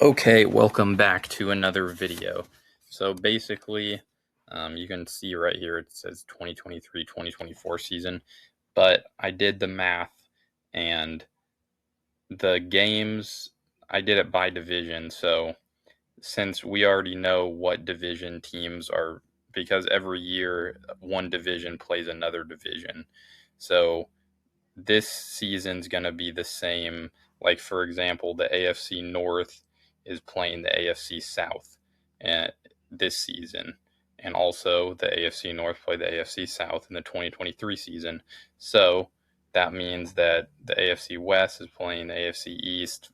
Okay, welcome back to another video. So basically, you can see right here it says 2023-2024 season, but I did the math and the games, I did it by division. So since we already know what division teams are, because every year one division plays another division. So this season's going to be the same. Like, for example, the AFC North is playing the AFC South this season. And also, the AFC North played the AFC South in the 2023 season. So that means that the AFC West is playing the AFC East.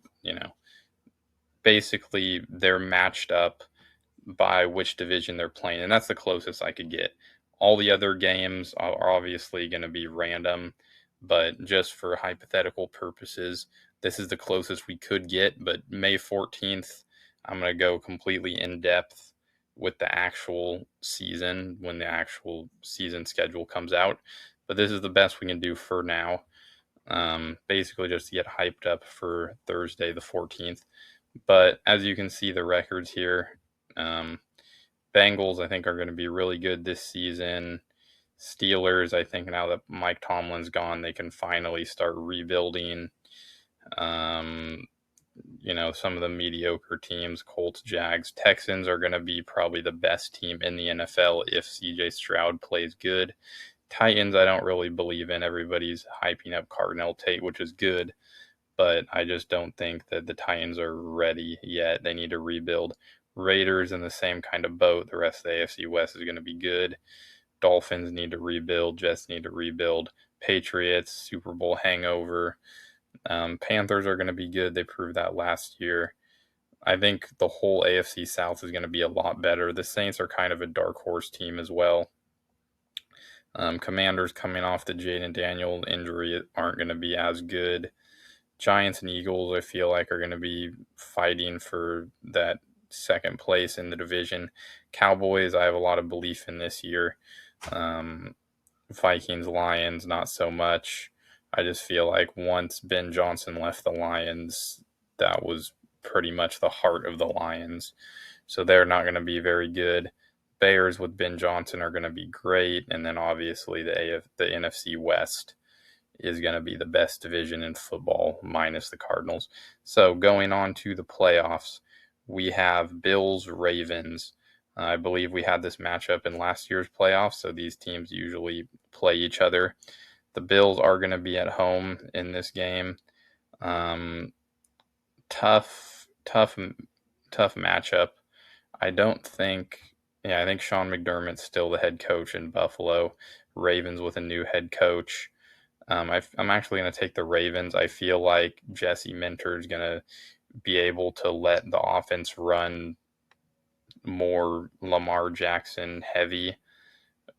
Basically, they're matched up by which division they're playing. And that's the closest I could get. All the other games are obviously going to be random, but just for hypothetical purposes, this is the closest we could get. But May 14th, I'm going to go completely in depth with the actual season when the actual season schedule comes out. But this is the best we can do for now. Basically, just to get hyped up for Thursday, the 14th. But as you can see, the records here. Bengals, I think, are going to be really good this season. Steelers, I think now that Mike Tomlin's gone, they can finally start rebuilding. Some of the mediocre teams, Colts, Jags, Texans are going to be probably the best team in the NFL if CJ Stroud plays good. Titans, I don't really believe in. Everybody's hyping up Cardinal Tate, which is good, but I just don't think that the Titans are ready yet. They need to rebuild. Raiders in the same kind of boat. The rest of the AFC West is going to be good. Dolphins need to rebuild. Jets need to rebuild. Patriots, Super Bowl hangover. Panthers are going to be good. They proved that last year. I think the whole AFC South is going to be a lot better. The Saints are kind of a dark horse team as well. Commanders coming off the Jaden Daniel injury aren't going to be as good. Giants and Eagles, I feel like, are going to be fighting for that second place in the division. Cowboys, I have a lot of belief in this year. Vikings, Lions, not so much. I just feel like once Ben Johnson left the Lions, that was pretty much the heart of the Lions. So they're not going to be very good. Bears with Ben Johnson are going to be great. And then obviously the NFC West is going to be the best division in football, minus the Cardinals. So going on to the playoffs, we have Bills, Ravens. I believe we had this matchup in last year's playoffs, so these teams usually play each other. The Bills are going to be at home in this game. Tough matchup. I think Sean McDermott's still the head coach in Buffalo. Ravens with a new head coach. I'm actually going to take the Ravens. I feel like Jesse Minter is going to be able to let the offense run more Lamar Jackson heavy,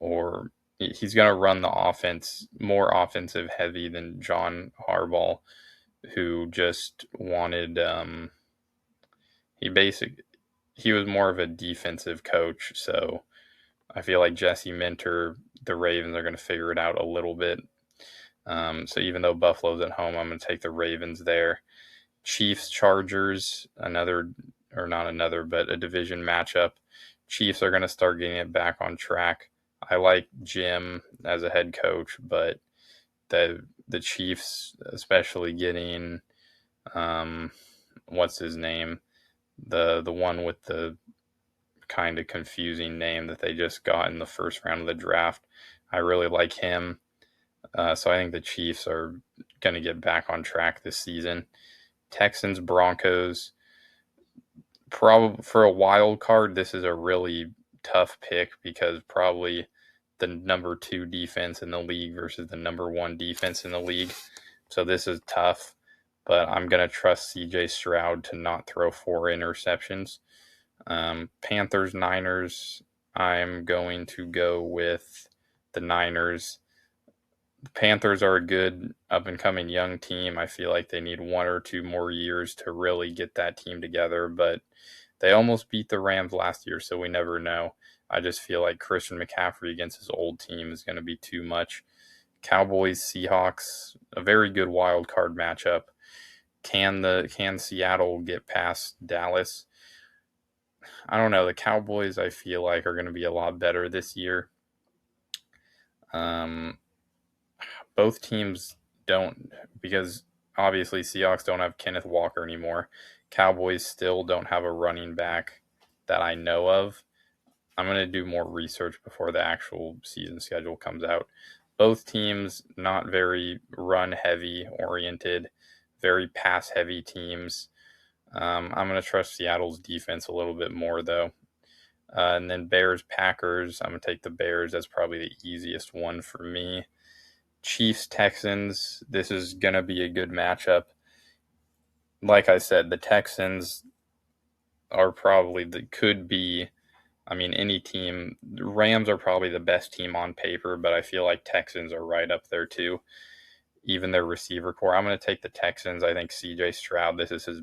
or he's going to run the offense more offensive heavy than John Harbaugh, who just wanted he was more of a defensive coach. So I feel like Jesse Minter, the Ravens are going to figure it out a little bit. So even though Buffalo's at home, I'm going to take the Ravens there. Chiefs, Chargers, a division matchup. Chiefs are going to start getting it back on track. I like Jim as a head coach, but the Chiefs, especially getting what's his name, the one with the kind of confusing name that they just got in the first round of the draft. I really like him. So I think the Chiefs are going to get back on track this season. Texans, Broncos, probably for a wild card, this is a really tough pick because probably the number 2 defense in the league versus the number 1 defense in the league. So this is tough, but I'm going to trust CJ Stroud to not throw 4 interceptions. Panthers, Niners, I'm going to go with the Niners. The Panthers are a good up-and-coming young team. I feel like they need 1 or 2 more years to really get that team together, but they almost beat the Rams last year, so we never know. I just feel like Christian McCaffrey against his old team is going to be too much. Cowboys, Seahawks, a very good wild card matchup. Can Seattle get past Dallas? I don't know. The Cowboys, I feel like, are going to be a lot better this year. Um, both teams don't, because obviously Seahawks don't have Kenneth Walker anymore. Cowboys still don't have a running back that I know of. I'm going to do more research before the actual season schedule comes out. Both teams not very run heavy oriented, very pass heavy teams. I'm going to trust Seattle's defense a little bit more though. And then Bears Packers. I'm going to take the Bears. That's probably the easiest one for me. Chiefs Texans. This is going to be a good matchup. Like I said, the Texans are probably could be. I mean, any team. Rams are probably the best team on paper, but I feel like Texans are right up there too. Even their receiver core. I'm going to take the Texans. I think C.J. Stroud. This is his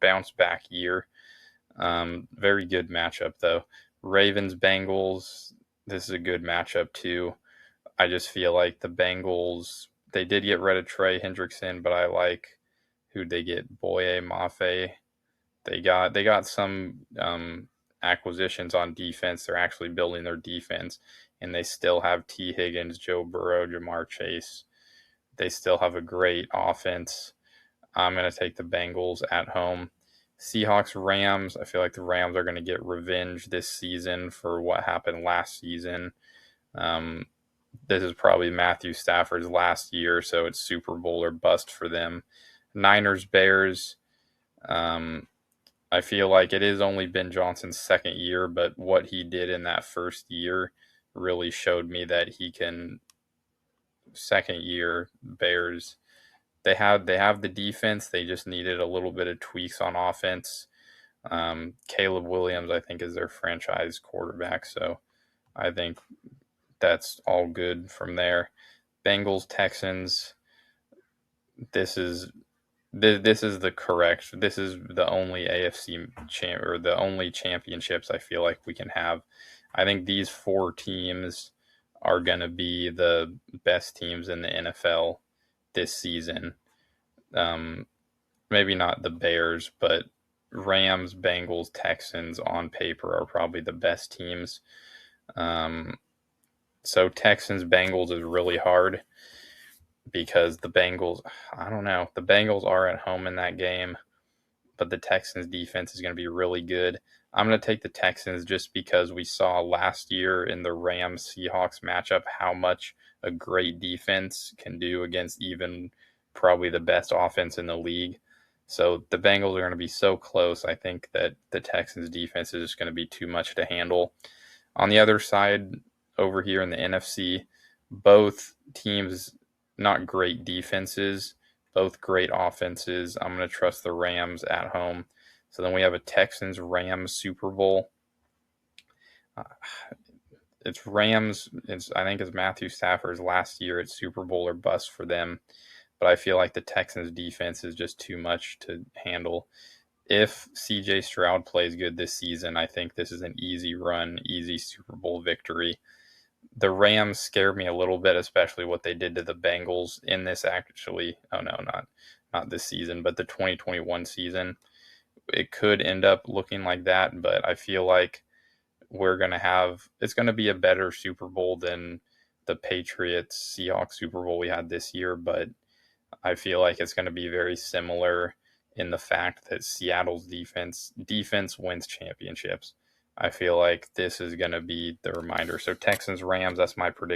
bounce back year. Very good matchup though. Ravens Bengals. This is a good matchup too. I just feel like the Bengals. They did get rid of Trey Hendrickson, but I like who they get. Boye Mafe. They got some acquisitions on defense. They're actually building their defense, and they still have T. Higgins, Joe Burrow, Jamar Chase. They still have a great offense. I'm going to take the Bengals at home. Seahawks Rams. I feel like the Rams are going to get revenge this season for what happened last season. This is probably Matthew Stafford's last year, so it's Super Bowl or bust for them. Niners Bears. I feel like it is only Ben Johnson's second year, but what he did in that first year really showed me that he can. Second year Bears, they have the defense. They just needed a little bit of tweaks on offense. Caleb Williams, I think, is their franchise quarterback, so I think that's all good from there. Bengals Texans. This is this is the correct. This is the only AFC champ or the only championships I feel like we can have. I think these four teams are going to be the best teams in the NFL this season. Um, Maybe not the Bears, but Rams, Bengals, Texans on paper are probably the best teams. Um, so Texans, Bengals is really hard because the Bengals, I don't know, the Bengals are at home in that game, but the Texans defense is going to be really good. I'm going to take the Texans just because we saw last year in the Rams Seahawks matchup how much a great defense can do against even probably the best offense in the league. So the Bengals are going to be so close. I think that the Texans defense is just going to be too much to handle. On the other side, over here in the NFC, both teams not great defenses, both great offenses. I'm going to trust the Rams at home. So then we have a Texans Rams Super Bowl. Uh, it's Rams. I think it's Matthew Stafford's last year at Super Bowl or bust for them. But I feel like the Texans defense is just too much to handle. If CJ Stroud plays good this season, I think this is an easy run, easy Super Bowl victory. The Rams scare me a little bit, especially what they did to the Bengals in this actually. Oh no, not this season, but the 2021 season. It could end up looking like that, but I feel like it's going to be a better Super Bowl than the Patriots Seahawks Super Bowl we had this year, but I feel like it's going to be very similar in the fact that Seattle's defense wins championships. I feel like this is going to be the reminder. So Texans Rams, that's my prediction.